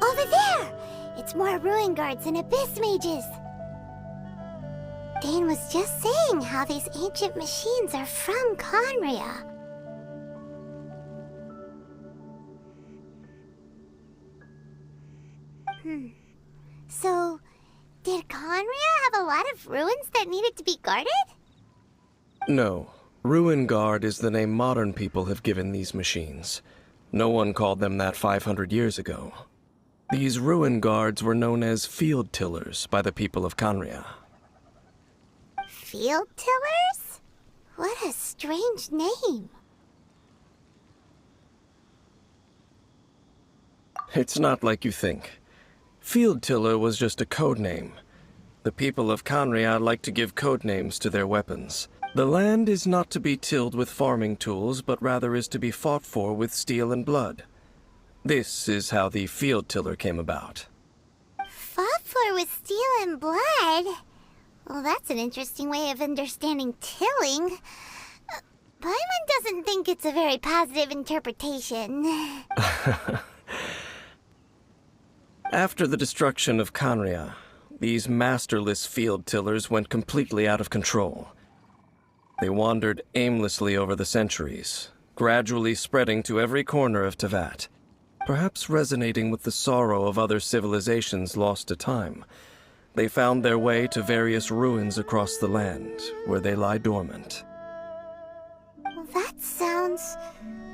Over there! It's more ruin guards and abyss mages. Dane was just saying how these ancient machines are from Conria. So, did Conria have a lot of ruins that needed to be guarded? No. Ruin Guard is the name modern people have given these machines. No one called them that 500 years ago. These ruin guards were known as field tillers by the people of Conria. Field tillers? What a strange name. It's not like you think. Field tiller was just a code name. The people of Conria like to give code names to their weapons. The land is not to be tilled with farming tools, but rather is to be fought for with steel and blood. This is how the field tiller came about. Fought for with steel and blood? Well, that's an interesting way of understanding tilling. Paimon doesn't think it's a very positive interpretation. After the destruction of Conria, these masterless field tillers went completely out of control. They wandered aimlessly over the centuries, gradually spreading to every corner of Teyvat, perhaps resonating with the sorrow of other civilizations lost to time. They found their way to various ruins across the land, where they lie dormant. Well, that sounds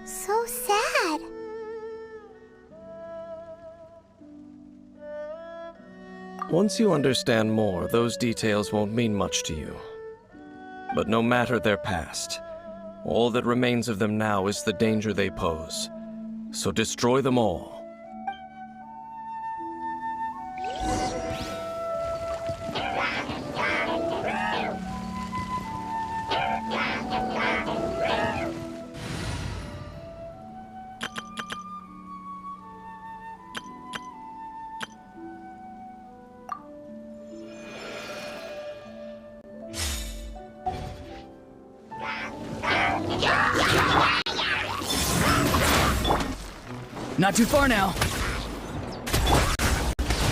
so sad. Once you understand more, those details won't mean much to you. But no matter their past, all that remains of them now is the danger they pose. So destroy them all. Not too far now.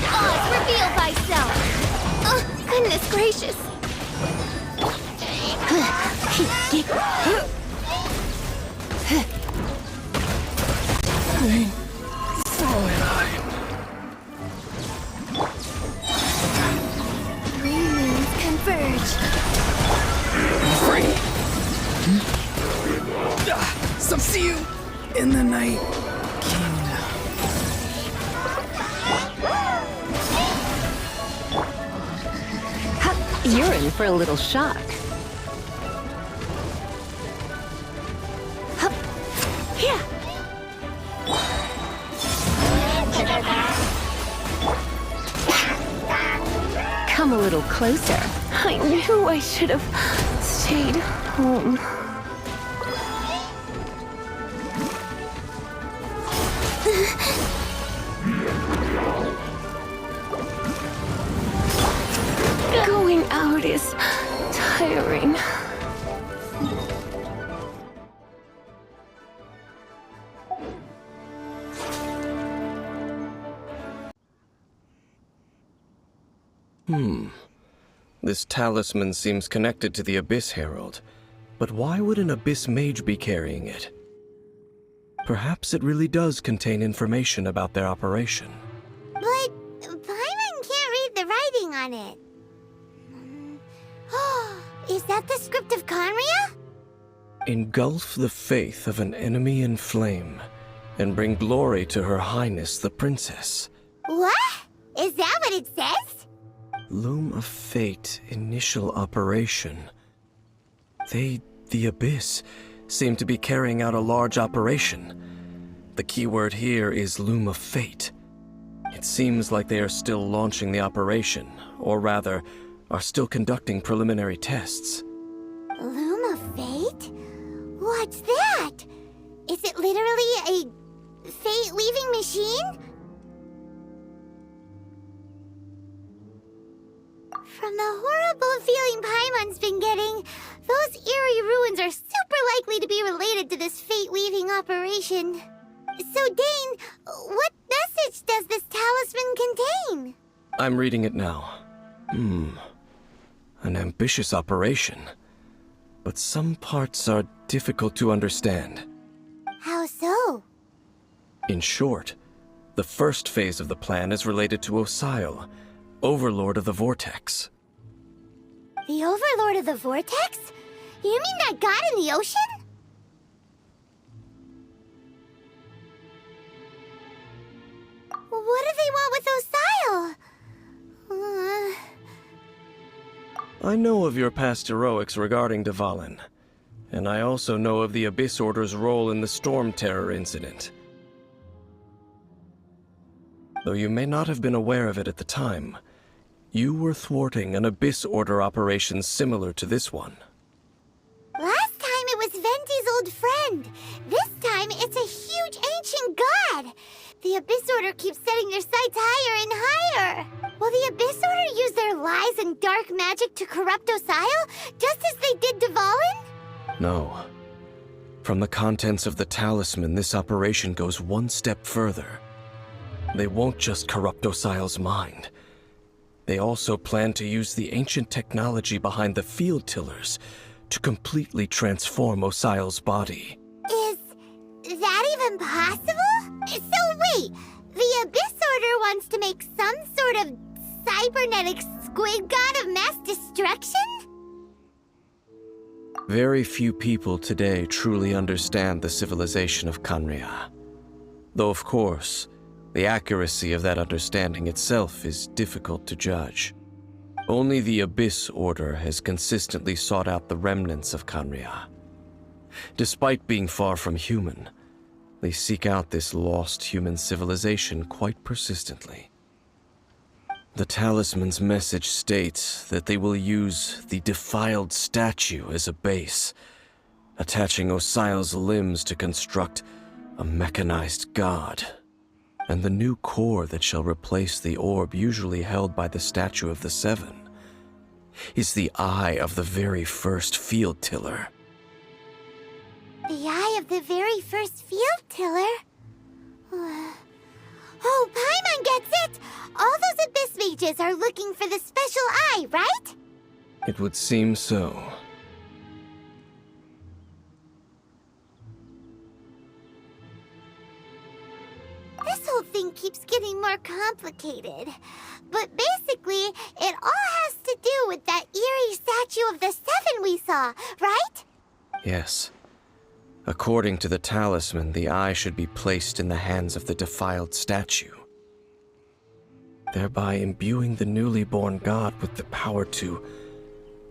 Oh, reveal thyself! Oh, goodness gracious! Three moons converge. Free. Some see you in the night. You're in for a little shock. Hup. Here. Come a little closer. I knew I should have stayed home. Going out is tiring. This talisman seems connected to the Abyss Herald. But why would an Abyss Mage be carrying it? Perhaps it really does contain information about their operation. But Paimon can't read the writing on it. Is that the script of Conria? Engulf the faith of an enemy in flame, and bring glory to Her Highness the Princess. What? Is that what it says? Loom of Fate initial operation. The Abyss, seem to be carrying out a large operation. The keyword here is Loom of Fate. It seems like they are still launching the operation, or rather, are still conducting preliminary tests. Loom of Fate? What's that? Is it literally a fate-weaving machine? From the horrible feeling Paimon's been getting, those eerie ruins are super likely to be related to this fate-weaving operation. So, Dane, what message does this talisman contain? I'm reading it now. An ambitious operation. But some parts are difficult to understand. How so? In short, the first phase of the plan is related to Osile, Overlord of the Vortex. The Overlord of the Vortex? You mean that god in the ocean? What do they want with Osile? I know of your past heroics regarding Dvalin, and I also know of the Abyss Order's role in the Storm Terror incident. Though you may not have been aware of it at the time, you were thwarting an Abyss Order operation similar to this one. Last time it was Venti's old friend. This time it's a huge ancient god. The Abyss Order keeps setting their sights higher and higher. Will the Abyss Order use their lies and dark magic to corrupt Osile, just as they did Dvalin? No. From the contents of the talisman, this operation goes one step further. They won't just corrupt Osile's mind. They also plan to use the ancient technology behind the field tillers to completely transform Osile's body. Is that even possible? So wait, the Abyss Order wants to make some sort of cybernetic squid god of mass destruction? Very few people today truly understand the civilization of Khaenri'ah. Though of course, the accuracy of that understanding itself is difficult to judge. Only the Abyss Order has consistently sought out the remnants of Khaenri'ah. Despite being far from human, they seek out this lost human civilization quite persistently. The talisman's message states that they will use the defiled statue as a base, attaching Osile's limbs to construct a mechanized god. And the new core that shall replace the orb usually held by the Statue of the Seven is the eye of the very first field tiller. The eye of the very first field tiller? Oh, Paimon gets it! All those Abyss mages are looking for the special eye, right? It would seem so. This whole thing keeps getting more complicated. But basically, it all has to do with that eerie Statue of the Seven we saw, right? Yes. According to the talisman, the eye should be placed in the hands of the defiled statue, thereby imbuing the newly born god with the power to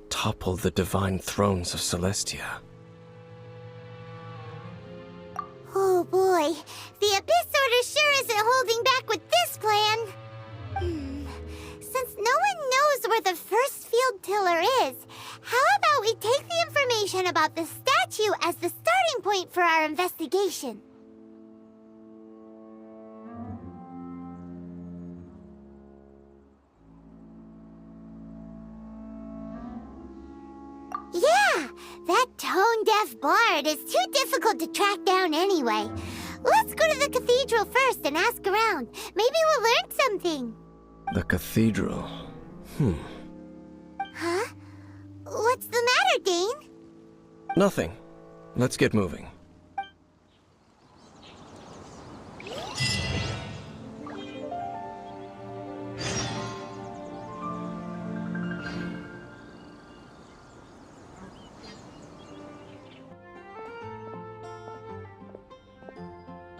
topple the divine thrones of Celestia. Oh boy, the Abyss Order sure isn't holding back with this plan. Since no one knows where the first field tiller is, how about we take the information about the statue as the starting point for our investigation? Yeah, that tone-deaf bard is too difficult to track down anyway. Let's go to the cathedral first and ask around. Maybe we'll learn something. The cathedral. Huh? What's the matter, Dane? Nothing. Let's get moving.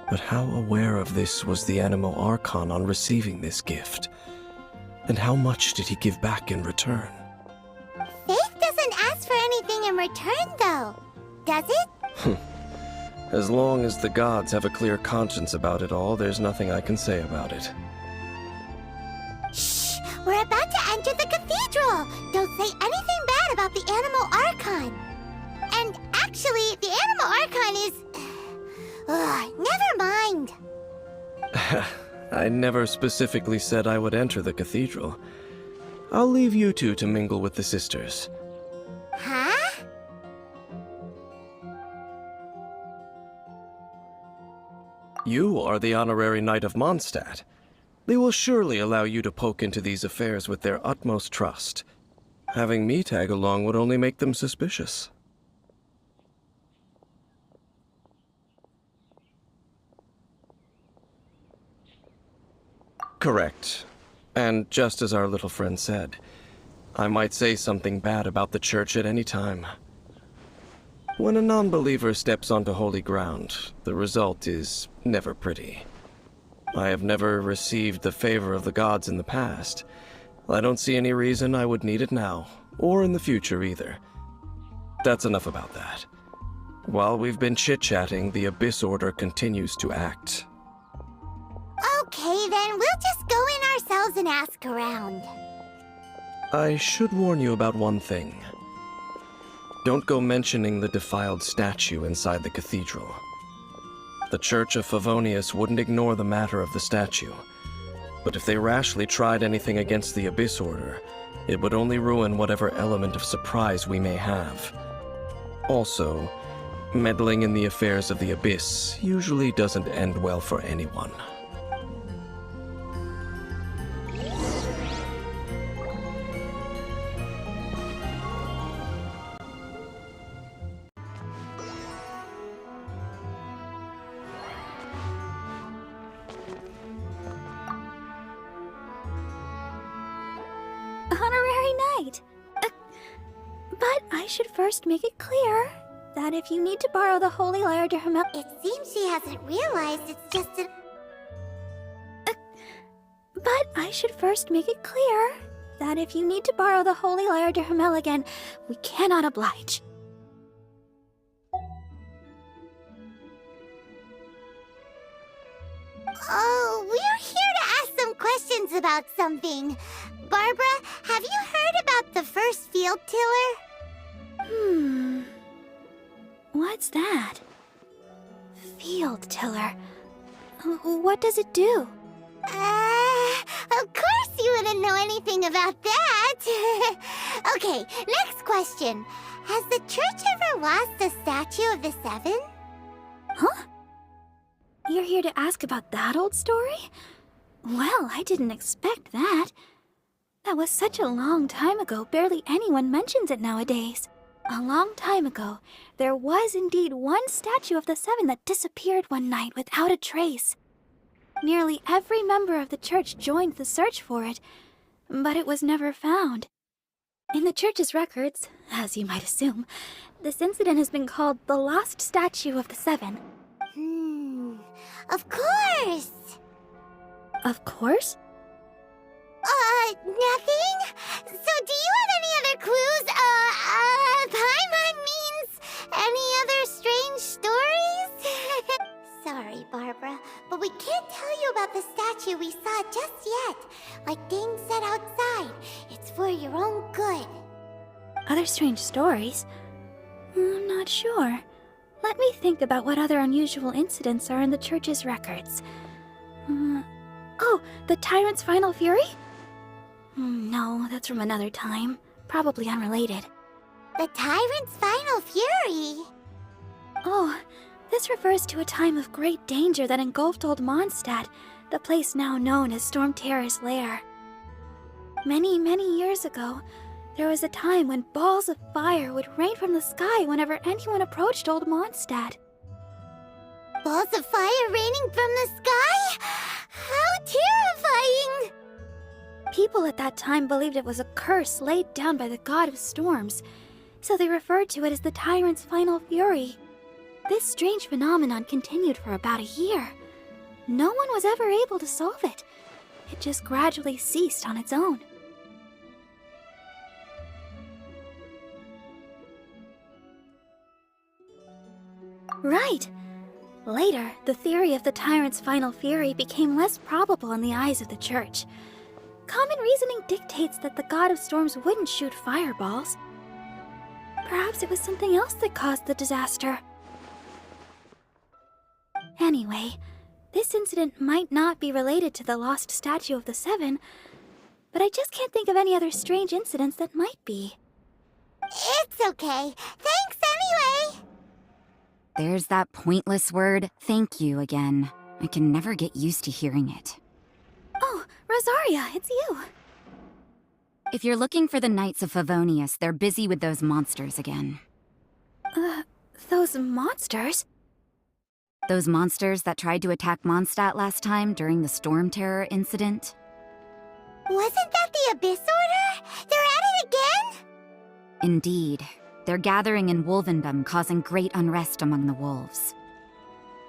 But how aware of this was the Animo Archon on receiving this gift? And how much did he give back in return? Faith doesn't ask for anything in return, though. Does it? As long as the gods have a clear conscience about it all, there's nothing I can say about it. Shh! We're about to enter the cathedral! Don't say anything bad about the Animal Archon. And actually, the Animal Archon is... never mind. I never specifically said I would enter the cathedral. I'll leave you two to mingle with the sisters. Huh? You are the honorary Knight of Mondstadt. They will surely allow you to poke into these affairs with their utmost trust. Having me tag along would only make them suspicious. Correct. And just as our little friend said, I might say something bad about the church at any time. When a non-believer steps onto holy ground, the result is never pretty. I have never received the favor of the gods in the past. I don't see any reason I would need it now, or in the future either. That's enough about that. While we've been chit-chatting, the Abyss Order continues to act. Okay, then we'll just go in ourselves and ask around. I should warn you about one thing. Don't go mentioning the defiled statue inside the cathedral. The Church of Favonius wouldn't ignore the matter of the statue. But if they rashly tried anything against the Abyss Order, it would only ruin whatever element of surprise we may have. Also, meddling in the affairs of the Abyss usually doesn't end well for anyone. Honorary Knight. But I should first make it clear that if you need to borrow the Holy Lyre to Hermel... It seems she hasn't realized it's just an... But I should first make it clear that if you need to borrow the Holy Lyre to Hermel again, we cannot oblige. Oh, we're here to ask some questions about something. Barbara, have you heard about the first field tiller? What's that? Field tiller. What does it do? Of course you wouldn't know anything about that. Okay, next question. Has the church ever lost a statue of the Seven? Huh? You're here to ask about that old story? Well, I didn't expect that. That was such a long time ago, barely anyone mentions it nowadays. A long time ago, there was indeed one statue of the Seven that disappeared one night without a trace. Nearly every member of the church joined the search for it, but it was never found. In the church's records, as you might assume, this incident has been called the Lost Statue of the Seven. Of course! Of course? Nothing? So do you have any other clues? Paimon means any other strange stories? Sorry, Barbara, but we can't tell you about the statue we saw just yet. Like Dane said outside, it's for your own good. Other strange stories? I'm not sure. Let me think about what other unusual incidents are in the church's records. Oh, the Tyrant's Final Fury? No, that's from another time. Probably unrelated. The Tyrant's Final Fury? Oh, this refers to a time of great danger that engulfed Old Mondstadt, the place now known as Storm Terror's lair. Many, many years ago, there was a time when balls of fire would rain from the sky whenever anyone approached Old Mondstadt. Balls of fire raining from the sky? How terrifying! People at that time believed it was a curse laid down by the god of storms, so they referred to it as the Tyrant's Final Fury. This strange phenomenon continued for about a year. No one was ever able to solve it, It just gradually ceased on its own. Right. Later, the theory of the tyrant's final fury became less probable in the eyes of the Church. Common reasoning dictates that the god of storms wouldn't shoot fireballs. Perhaps it was something else that caused the disaster. Anyway, this incident might not be related to the lost statue of the Seven, but I just can't think of any other strange incidents that might be. It's okay. Thanks anyway. There's that pointless word, thank you, again. I can never get used to hearing it. Oh, Rosaria, it's you. If you're looking for the Knights of Favonius, they're busy with those monsters again. Those monsters? Those monsters that tried to attack Mondstadt last time during the Storm Terror incident? Wasn't that the Abyss Order? They're at it again? Indeed. They're gathering in Wolvendom, causing great unrest among the wolves.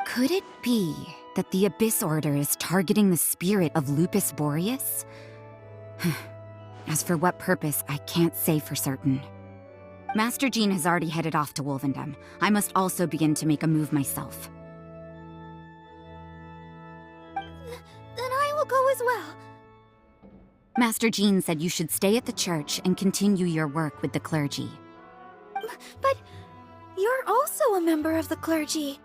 Could it be that the Abyss Order is targeting the spirit of Lupus Boreas? As for what purpose, I can't say for certain. Master Jean has already headed off to Wolvendom. I must also begin to make a move myself. Then I will go as well. Master Jean said you should stay at the church and continue your work with the clergy. But you're also a member of the clergy.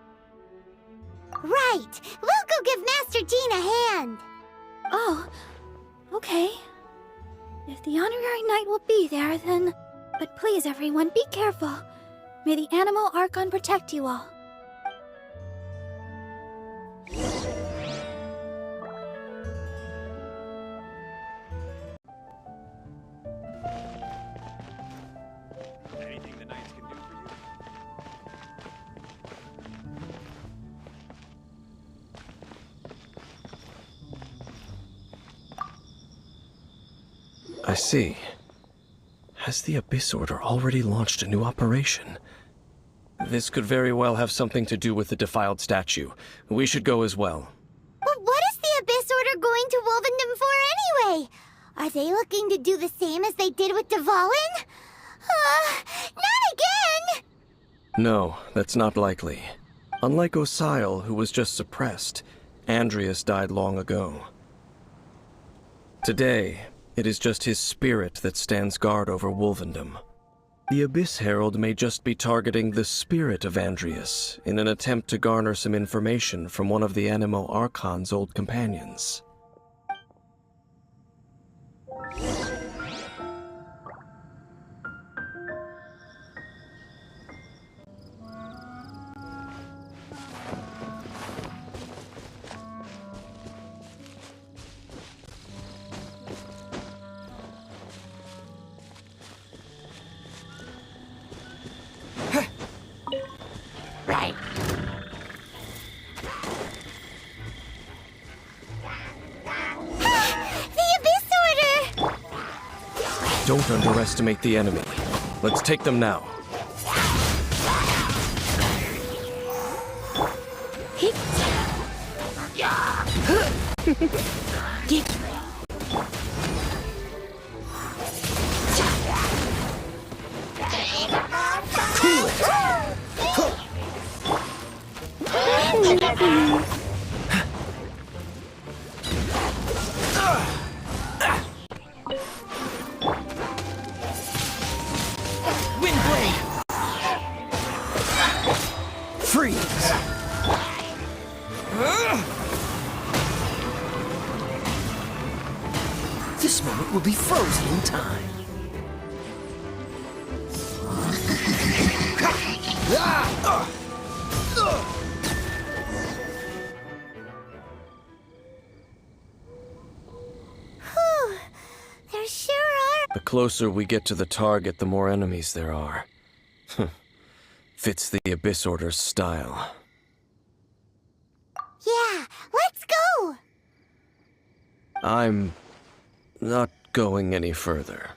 Right. We'll go give Master Jean a hand. Oh, okay. If the honorary knight will be there, then... But please, everyone, be careful. May the Animal Archon protect you all. Anything the Knights can do for you? I see. Has the Abyss Order already launched a new operation? This could very well have something to do with the defiled statue. We should go as well. But what is the Abyss Order going to Wolvendom for anyway? Are they looking to do the same as they did with Dvalin? Not again! No, that's not likely. Unlike Osile, who was just suppressed, Andreas died long ago. Today, it is just his spirit that stands guard over Wolvendom. The Abyss Herald may just be targeting the spirit of Andreas in an attempt to garner some information from one of the Animo Archon's old companions. Right. The Abyss Order! Don't underestimate the enemy. Let's take them now. Windblade! Freeze! This moment will be frozen in time. Whew. There sure are. The closer we get to the target, the more enemies there are. Fits the Abyss Order's style. Yeah, let's go! I'm not going any further.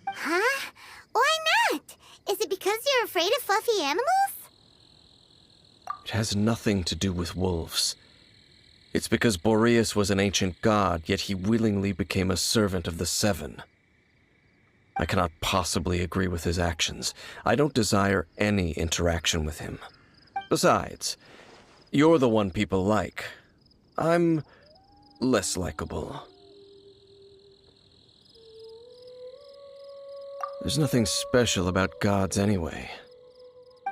Huh? Why not? Is it because you're afraid of fluffy animals? It has nothing to do with wolves. It's because Boreas was an ancient god, yet he willingly became a servant of the Seven. I cannot possibly agree with his actions. I don't desire any interaction with him. Besides, you're the one people like. I'm less likable. There's nothing special about gods anyway.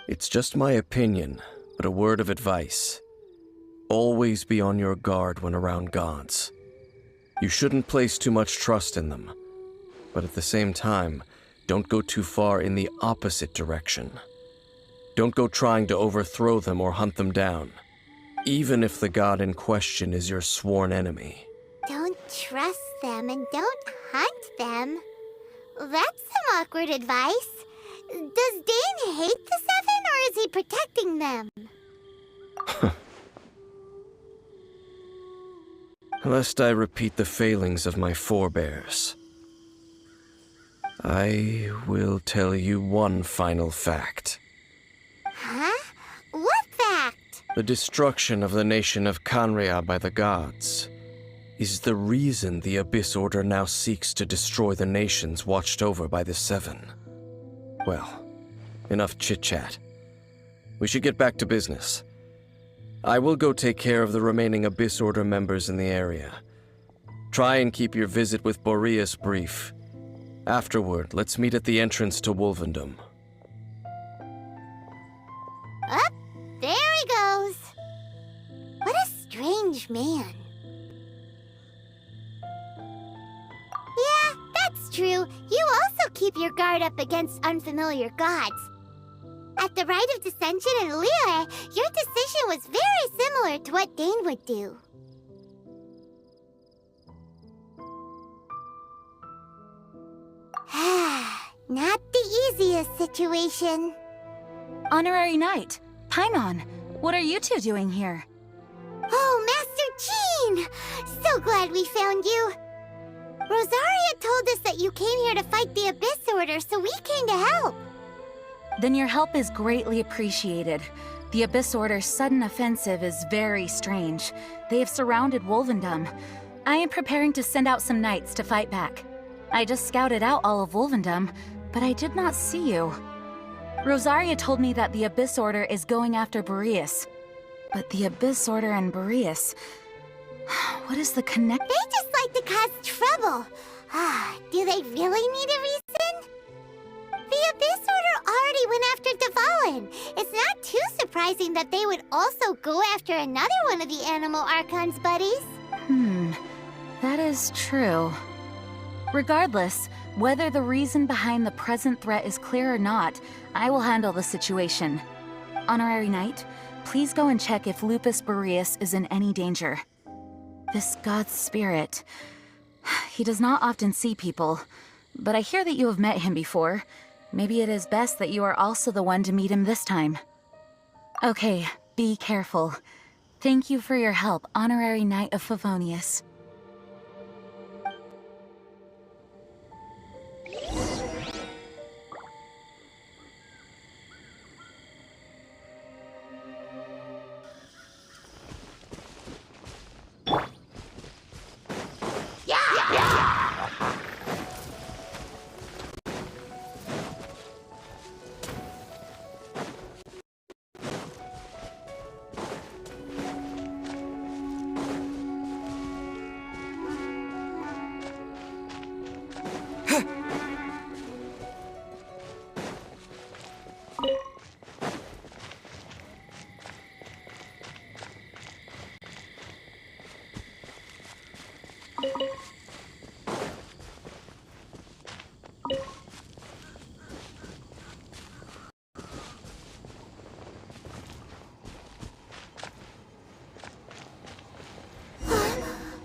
It's just my opinion, but a word of advice. Always be on your guard when around gods. You shouldn't place too much trust in them, but at the same time, don't go too far in the opposite direction. Don't go trying to overthrow them or hunt them down, even if the god in question is your sworn enemy. Don't trust them and don't hunt them. That's some awkward advice. Does Dane hate the Seven, or is he protecting them? Lest I repeat the failings of my forebears, I will tell you one final fact. Huh? What fact? The destruction of the nation of Canria by the gods is the reason the Abyss Order now seeks to destroy the nations watched over by the Seven. Well, enough chit-chat. We should get back to business. I will go take care of the remaining Abyss Order members in the area. Try and keep your visit with Boreas brief. Afterward, let's meet at the entrance to Wolvendom. Up, there he goes. What a strange man. Yeah, that's true. You also keep your guard up against unfamiliar gods. At the Rite of Dissension in Liyue, your decision was very similar to what Dane would do. Not the easiest situation. Honorary Knight, Paimon, what are you two doing here? Oh, Master Jean! So glad we found you. Rosaria told us that you came here to fight the Abyss Order, so we came to help. Then your help is greatly appreciated. The Abyss Order's sudden offensive is very strange. They have surrounded Wolvendom. I am preparing to send out some knights to fight back. I just scouted out all of Wolvendom, but I did not see you. Rosaria told me that the Abyss Order is going after Boreas. But the Abyss Order and Boreas... What is the connection? They just like to cause trouble. Do they really need a reason? The Abyss Order already went after Dvalin. It's not too surprising that they would also go after another one of the Animal Archon's buddies. That is true. Regardless, whether the reason behind the present threat is clear or not, I will handle the situation. Honorary Knight, please go and check if Lupus Boreas is in any danger. This god's spirit... He does not often see people, but I hear that you have met him before. Maybe it is best that you are also the one to meet him this time. Okay, be careful. Thank you for your help, Honorary Knight of Favonius.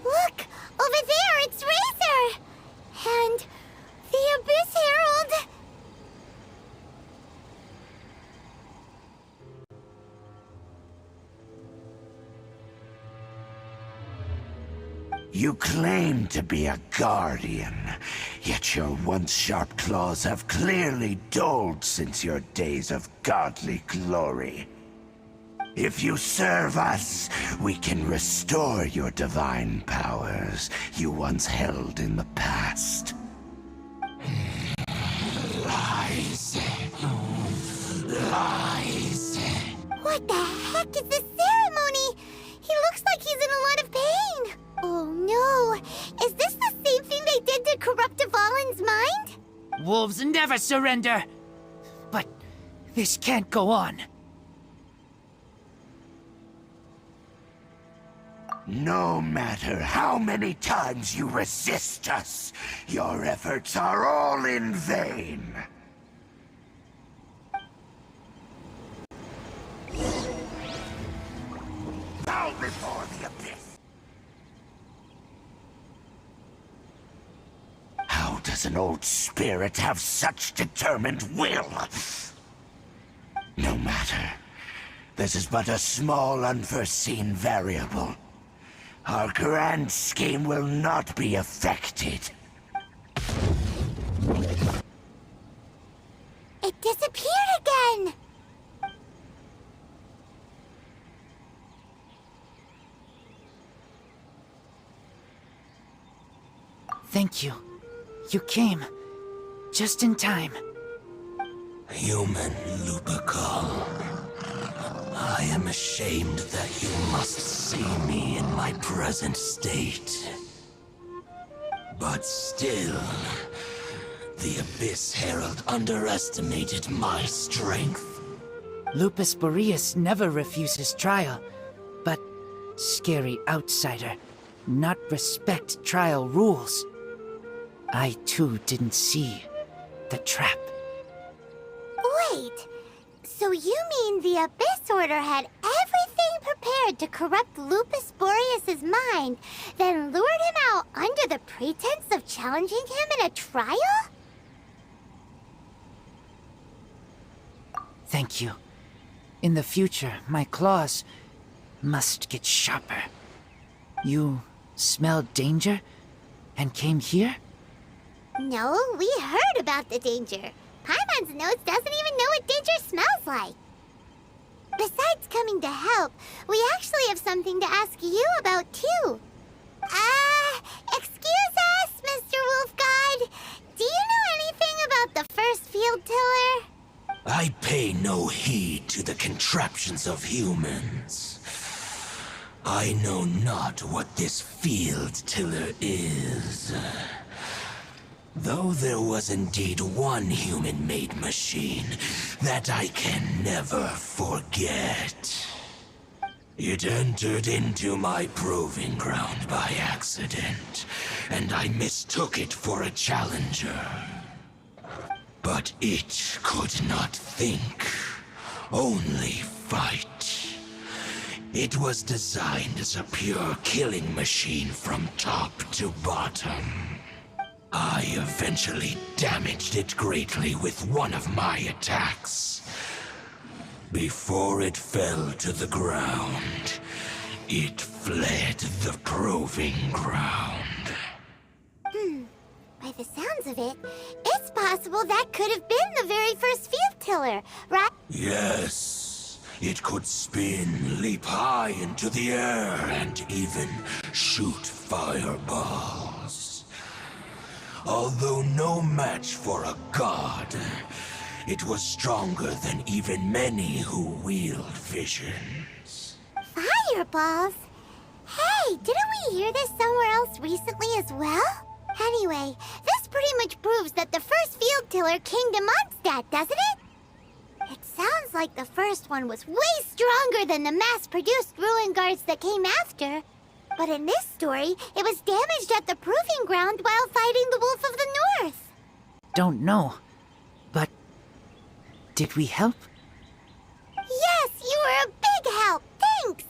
Look! Over there, it's Razor! And the Abyss Herald! You claim to be a guardian, yet your once sharp claws have clearly dulled since your days of godly glory. If you serve us, we can restore your divine powers you once held in the past. Lies. Lies. What the heck is this ceremony? He looks like he's in a lot of pain. Oh no, is this the same thing they did to corrupt Dvalin's mind? Wolves never surrender! But this can't go on. No matter how many times you resist us, your efforts are all in vain. Bow before the abyss. How does an old spirit have such determined will? No matter. This is but a small unforeseen variable. Our grand scheme will not be affected. It disappeared again! Thank you. You came. Just in time. Human Lupercal. I am ashamed that you must see me in my present state. But still, the Abyss Herald underestimated my strength. Lupus Boreas never refuses trial, but scary outsider, not respect trial rules. I too didn't see the trap. Wait, so you mean the Abyss Order had everything prepared to corrupt Lupus Boreas' mind, then lured him out under the pretense of challenging him in a trial? Thank you. In the future, my claws must get sharper. You smelled danger and came here? No, we heard about the danger. Paimon's nose doesn't even know what danger smells like. Besides coming to help, we actually have something to ask you about, too. Excuse us, Mr. Wolf God. Do you know anything about the first field tiller? I pay no heed to the contraptions of humans. I know not what this field tiller is. Though there was indeed one human-made machine that I can never forget. It entered into my proving ground by accident, and I mistook it for a challenger. But it could not think, only fight. It was designed as a pure killing machine from top to bottom. I eventually damaged it greatly with one of my attacks. Before it fell to the ground, it fled the proving ground. By the sounds of it, it's possible that could have been the very first field tiller, right? Yes, it could spin, leap high into the air, and even shoot fireballs. Although no match for a god, it was stronger than even many who wield visions. Fireballs? Hey, didn't we hear this somewhere else recently as well? Anyway, this pretty much proves that the first field tiller came to Mondstadt, doesn't it? It sounds like the first one was way stronger than the mass-produced ruin guards that came after. But in this story, it was damaged at the proving ground while fighting the Wolf of the North. Don't know. But did we help? Yes, you were a big help. Thanks.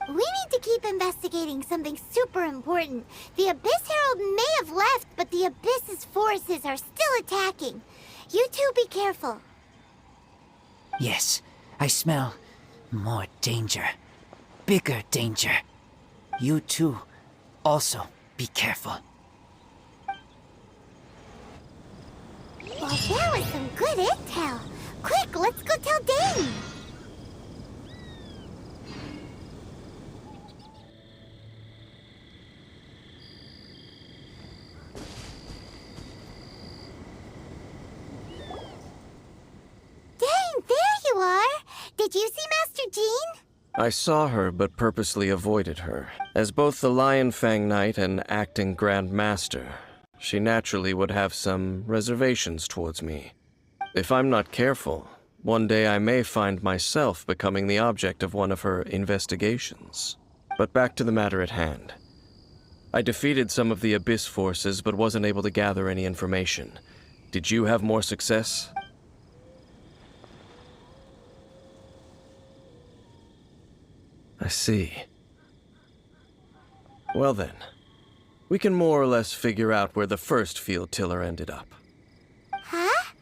We need to keep investigating something super important. The Abyss Herald may have left, but the Abyss's forces are still attacking. You two be careful. Yes, I smell more danger. Bigger danger. You too, also be careful. Well, that was some good intel. Quick, let's go tell Dane. Did you see Master Jean? I saw her but purposely avoided her. As both the Lion Fang Knight and acting Grand Master, she naturally would have some reservations towards me. If I'm not careful, one day I may find myself becoming the object of one of her investigations. But back to the matter at hand. I defeated some of the Abyss forces but wasn't able to gather any information. Did you have more success? I see. Well then, we can more or less figure out where the first field tiller ended up. Huh?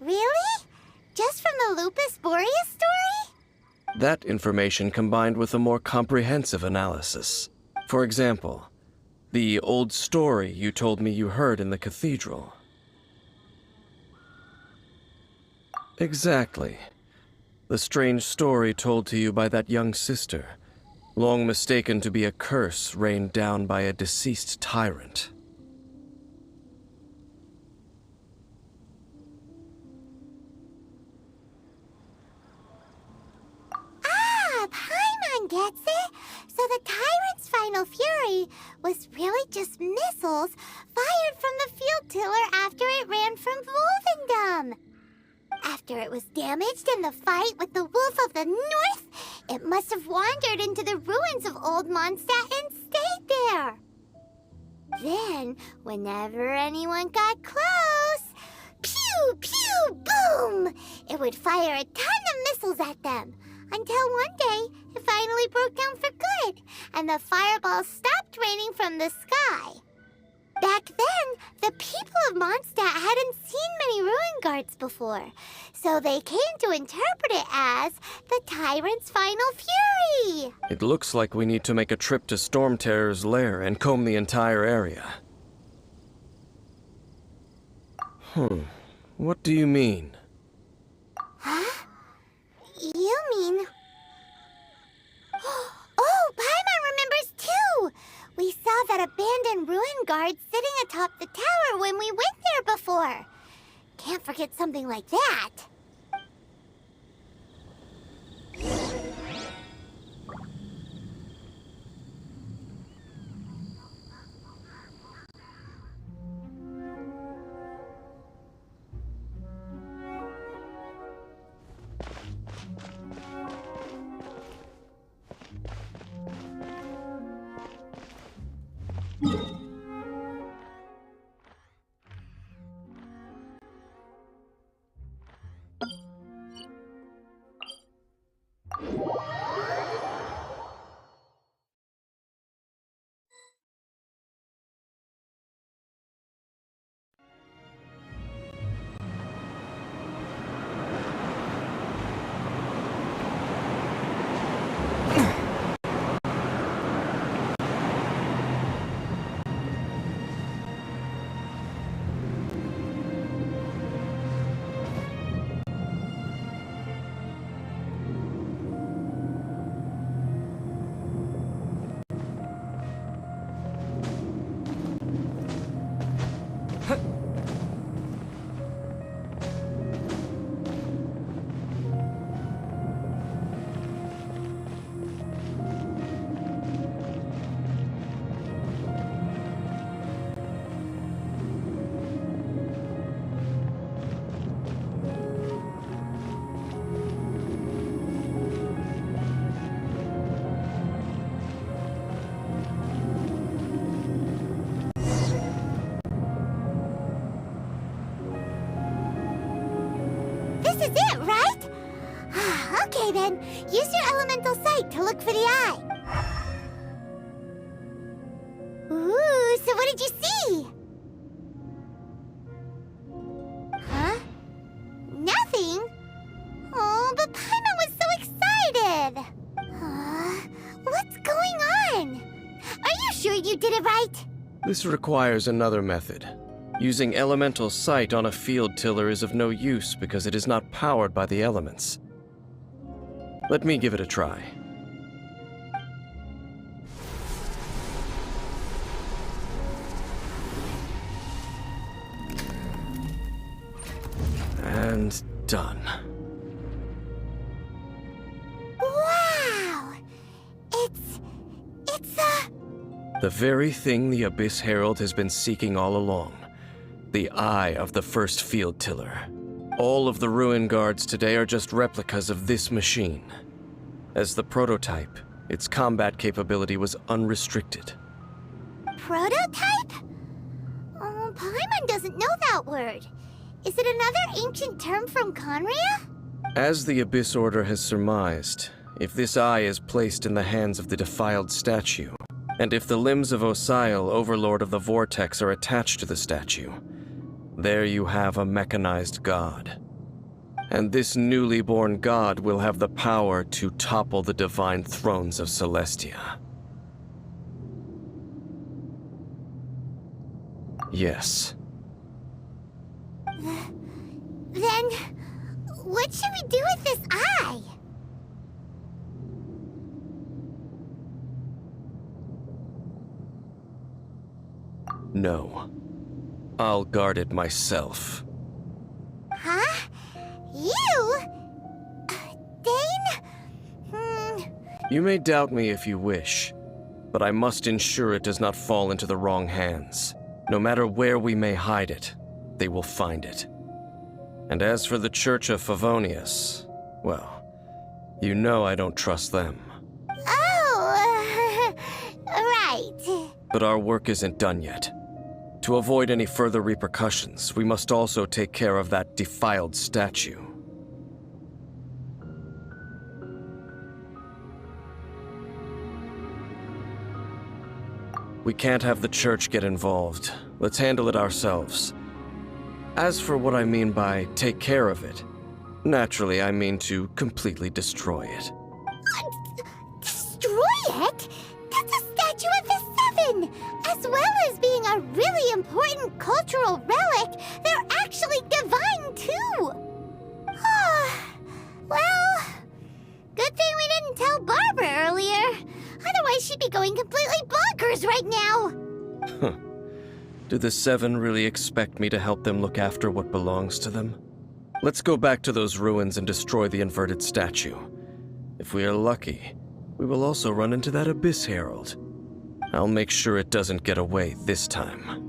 Really? Just from the Lupus Boreas story? That information combined with a more comprehensive analysis. For example, the old story you told me you heard in the cathedral. Exactly. The strange story told to you by that young sister, long mistaken to be a curse rained down by a deceased tyrant. Ah, Paimon gets it! So the tyrant's final fury was really just missiles fired from the field tiller after it ran from Wolvendom. After it was damaged in the fight with the Wolf of the North, it must have wandered into the ruins of Old Mondstadt and stayed there. Then, whenever anyone got close, pew, pew, boom! It would fire a ton of missiles at them, until one day it finally broke down for good, and the fireballs stopped raining from the sky. Back then, the people of Mondstadt hadn't seen many ruin guards before, so they came to interpret it as the tyrant's final fury. It looks like we need to make a trip to Storm Terror's lair and comb the entire area. What do you mean? Huh? You mean... Oh, Paimon remembers too! We saw that abandoned ruin guard sitting atop the tower when we went there before. Can't forget something like that. This is it, right? Okay then, use your elemental sight to look for the eye. Ooh, so what did you see? Huh? Nothing? Oh, but Paimon was so excited. What's going on? Are you sure you did it right? This requires another method. Using elemental sight on a field tiller is of no use because it is not powered by the elements. Let me give it a try. And done. The very thing the Abyss Herald has been seeking all along. The eye of the first field tiller. All of the ruin guards today are just replicas of this machine. As the prototype, its combat capability was unrestricted. Prototype? Oh, Paimon doesn't know that word. Is it another ancient term from Conria? As the Abyss Order has surmised, if this eye is placed in the hands of the defiled statue, and if the limbs of Osial, Overlord of the Vortex, are attached to the statue, there you have a mechanized god. And this newly born god will have the power to topple the divine thrones of Celestia. Yes. Then, what should we do with this eye? No. I'll guard it myself. Huh? You? Dane? You may doubt me if you wish, but I must ensure it does not fall into the wrong hands. No matter where we may hide it, they will find it. And as for the Church of Favonius, well, you know I don't trust them. Oh, right. But our work isn't done yet. To avoid any further repercussions, we must also take care of that defiled statue. We can't have the church get involved. Let's handle it ourselves. As for what I mean by take care of it, naturally I mean to completely destroy it. Destroy it? That's a statue of the Seven! As well as being a really important cultural relic, they're actually divine too! Well, good thing we didn't tell Barbara earlier. Otherwise she'd be going completely bonkers right now! Do the Seven really expect me to help them look after what belongs to them? Let's go back to those ruins and destroy the inverted statue. If we are lucky, we will also run into that Abyss Herald. I'll make sure it doesn't get away this time.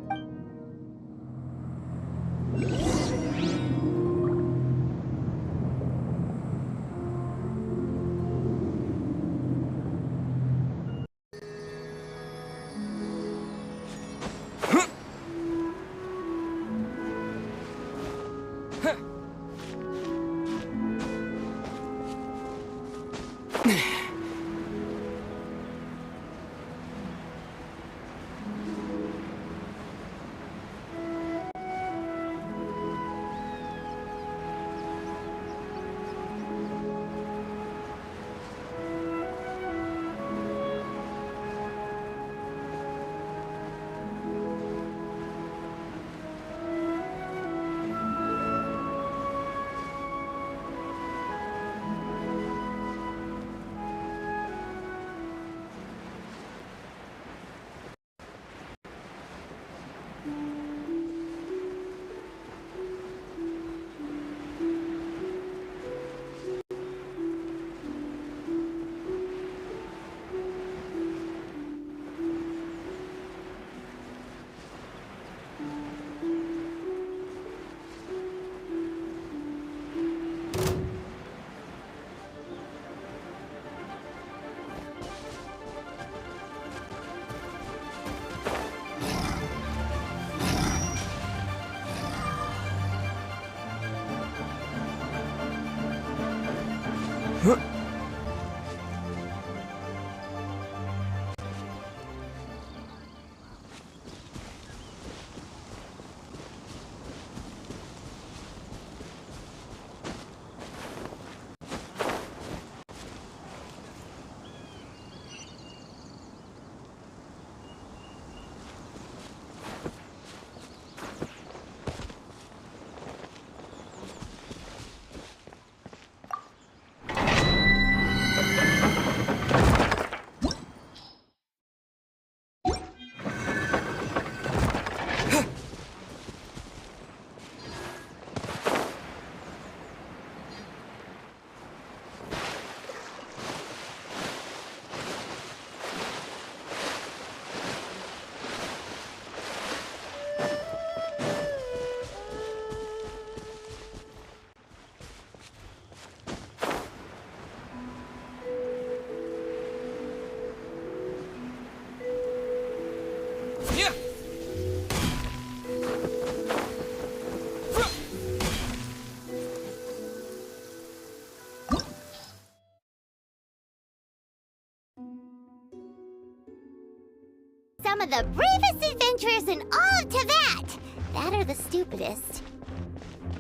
of the bravest adventurers in all of Teyvat. That are the stupidest.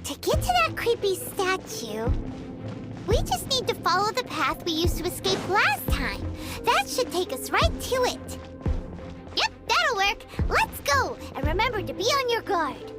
To get to that creepy statue, we just need to follow the path we used to escape last time. That should take us right to it. Yep, that'll work. Let's go. And remember to be on your guard.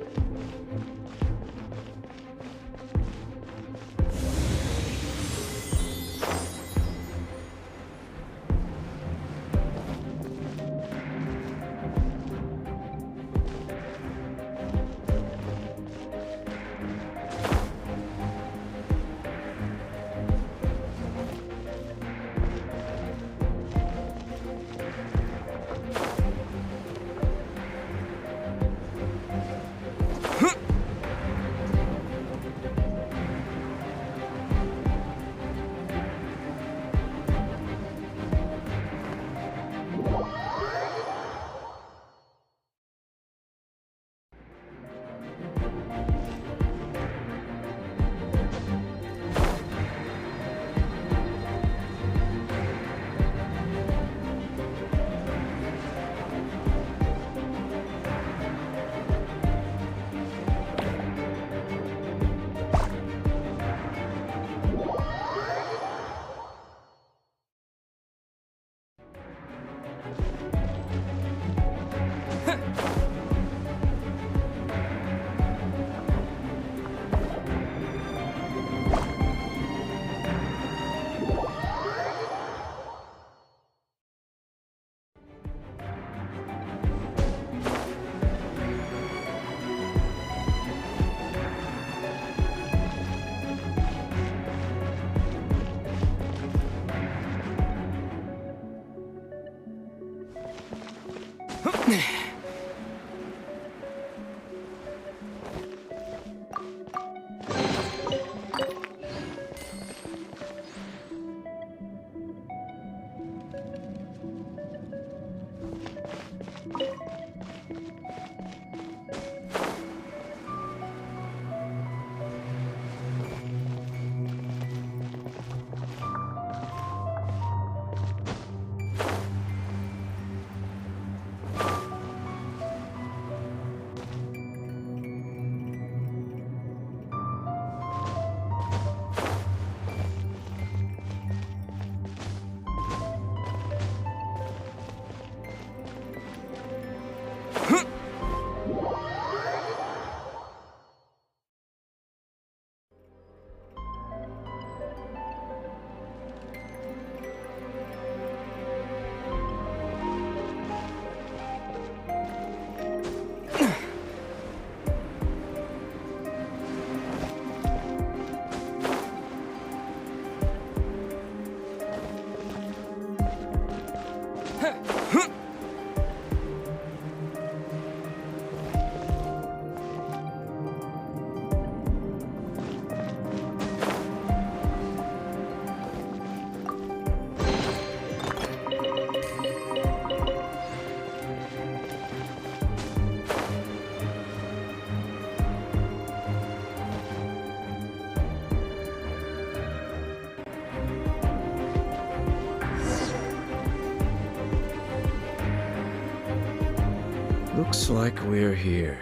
Looks like we're here.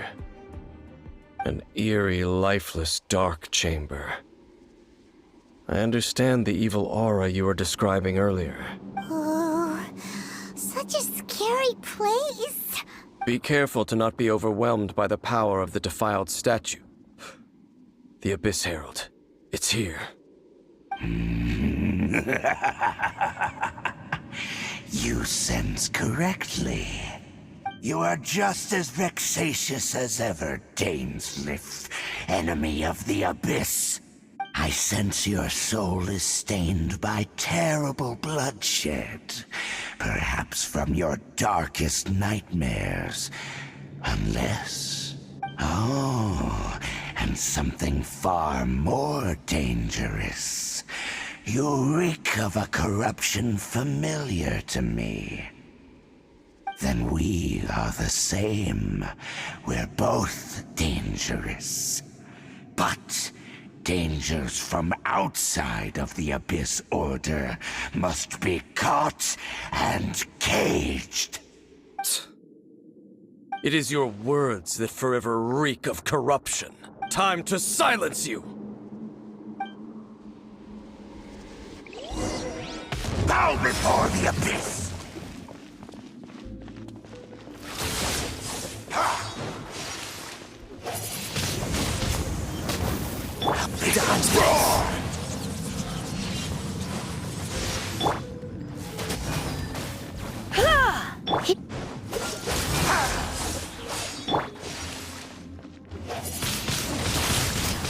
An eerie, lifeless, dark chamber. I understand the evil aura you were describing earlier. Oh, such a scary place. Be careful to not be overwhelmed by the power of the defiled statue. The Abyss Herald. It's here. You sense correctly. You are just as vexatious as ever, Dainsleif, enemy of the Abyss. I sense your soul is stained by terrible bloodshed, perhaps from your darkest nightmares. Unless... Oh, and something far more dangerous. You reek of a corruption familiar to me. Then we are the same. We're both dangerous. But dangers from outside of the Abyss Order must be caught and caged. It is your words that forever reek of corruption. Time to silence you! Bow before the abyss! Abyss roar!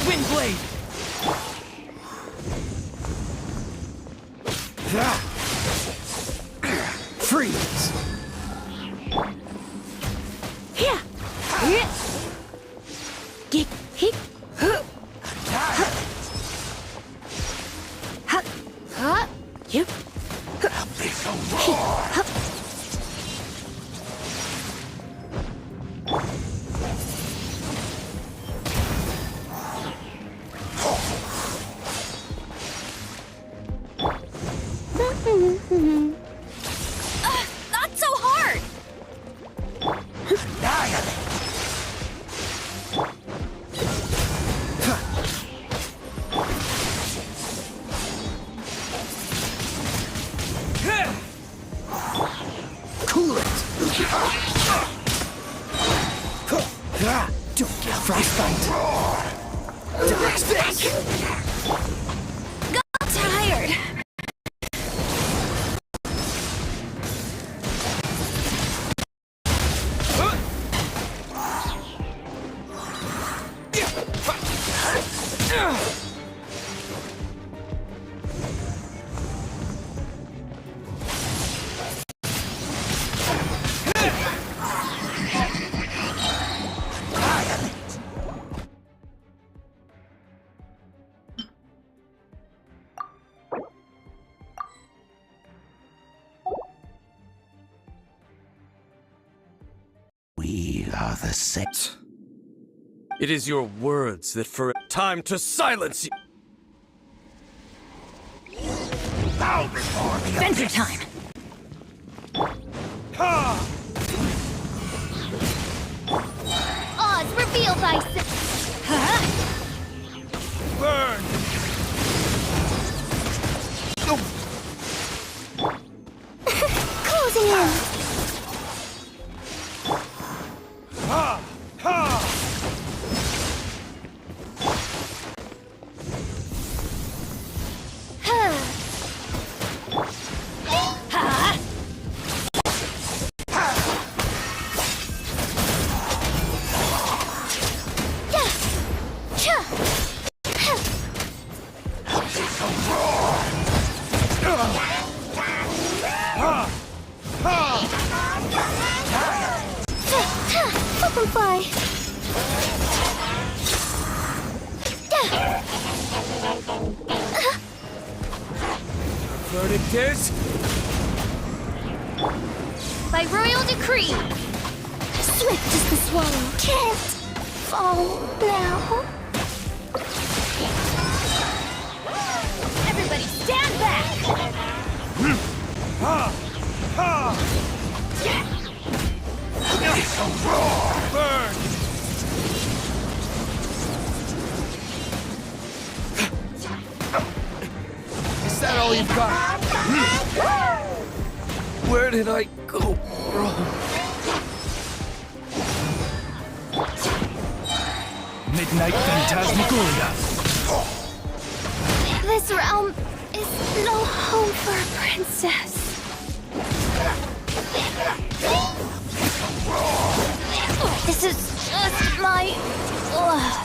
Windblade! Freeze! Yeah. Get hit. Yep. Abyss roar! Not so hard! Annihilate! Cool it! Don't get frostbite! I'm tired. We are the set. It is your words that forever... Time to silence you! Bow before the Adventure abyss! time. Oz, reveal thyself! Burn! Closing in! Fly. Verdict is... By royal decree, swift as the swallow can't fall now. Everybody stand back! Abyss roar! Burn! Is that all you've got? Where did I go wrong? Midnight Phantasmagoria! This realm is no home for a princess. This is just my luck.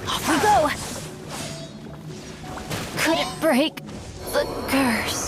Off we go. Could it break the curse?